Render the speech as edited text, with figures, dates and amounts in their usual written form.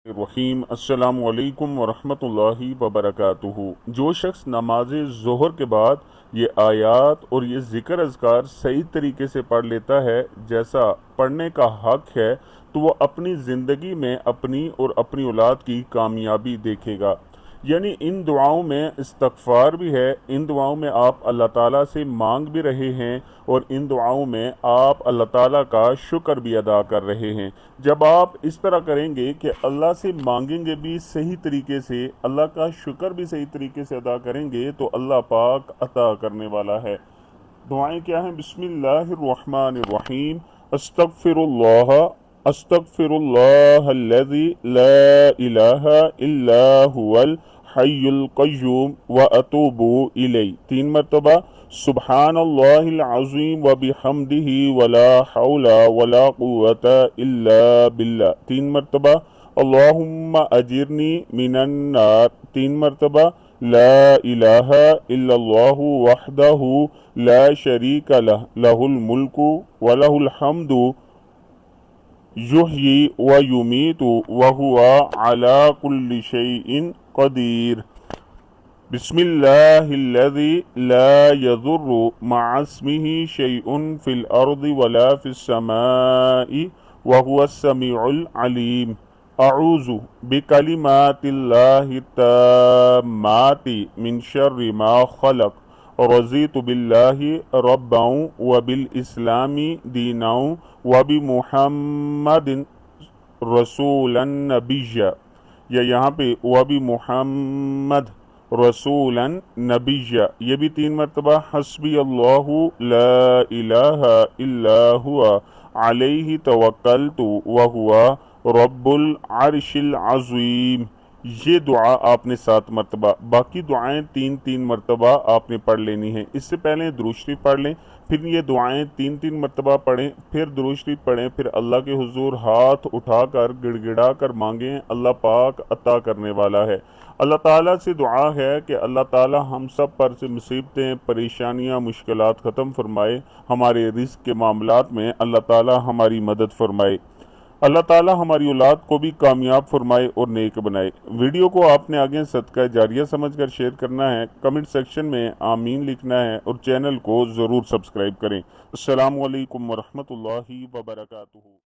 الرحیم السلام علیکم ورحمۃ اللہ وبرکاتہ۔ جو شخص نماز ظہر کے بعد یہ آیات اور یہ ذکر اذکار صحیح طریقے سے پڑھ لیتا ہے جیسا پڑھنے کا حق ہے تو وہ اپنی زندگی میں اپنی اور اپنی اولاد کی کامیابی دیکھے گا۔ یعنی ان دعاؤں میں استغفار بھی ہے، ان دعاؤں میں آپ اللہ تعالیٰ سے مانگ بھی رہے ہیں اور ان دعاؤں میں آپ اللہ تعالیٰ کا شکر بھی ادا کر رہے ہیں۔ جب آپ اس طرح کریں گے کہ اللہ سے مانگیں گے بھی صحیح طریقے سے، اللہ کا شکر بھی صحیح طریقے سے ادا کریں گے تو اللہ پاک عطا کرنے والا ہے۔ دعائیں کیا ہیں؟ بسم اللہ الرحمن الرحیم۔ استغفر اللہ الذی لا الہ الا هو الحی القیوم واتوب الیہ، 3 مرتبہ۔ سبحان اللہ العظیم وبحمدہ ولا حول ولا قوة الا باللہ، 3 مرتبہ۔ اللہم اجرنی من النار، 3 مرتبہ۔ لا الہ الا اللہ وحدہ لا شریک لہ، لہ الملک ولہ الحمد یحیی ویمیت وہو علی کل شیء قدیر۔ بسم اللہ الذی لا یضر مع اسمہ شیء فی الارض ولا فی السماء وہو السمیع العلیم۔ اعوذ بکلمات اللہ التامات من شر ما خلق، رضیت باللہ ربا وبالاسلام دینا وبمحمد رسولا نبیا، یا یہاں پہ وبمحمد رسولا نبیا، یہ بھی 3 مرتبہ۔ حسبی اللہ لا الہ الا ہوا علیہ توکلت وہوا رب العرش العظیم، یہ دعا آپ نے 7 مرتبہ، باقی دعائیں 3 مرتبہ آپ نے پڑھ لینی ہیں۔ اس سے پہلے درود شریف پڑھ لیں، پھر یہ دعائیں 3 مرتبہ پڑھیں، پھر درود شریف پڑھیں، پھر اللہ کے حضور ہاتھ اٹھا کر گڑ گڑا کر مانگیں، اللہ پاک عطا کرنے والا ہے۔ اللہ تعالیٰ سے دعا ہے کہ اللہ تعالیٰ ہم سب پر سے مصیبتیں، پریشانیاں، مشکلات ختم فرمائے، ہمارے رزق کے معاملات میں اللہ تعالیٰ ہماری مدد فرمائے، اللہ تعالیٰ ہماری اولاد کو بھی کامیاب فرمائے اور نیک بنائے۔ ویڈیو کو آپ نے آگے صدقہ جاریہ سمجھ کر شیئر کرنا ہے، کمنٹ سیکشن میں آمین لکھنا ہے اور چینل کو ضرور سبسکرائب کریں۔ السلام علیکم ورحمۃ اللہ وبرکاتہ۔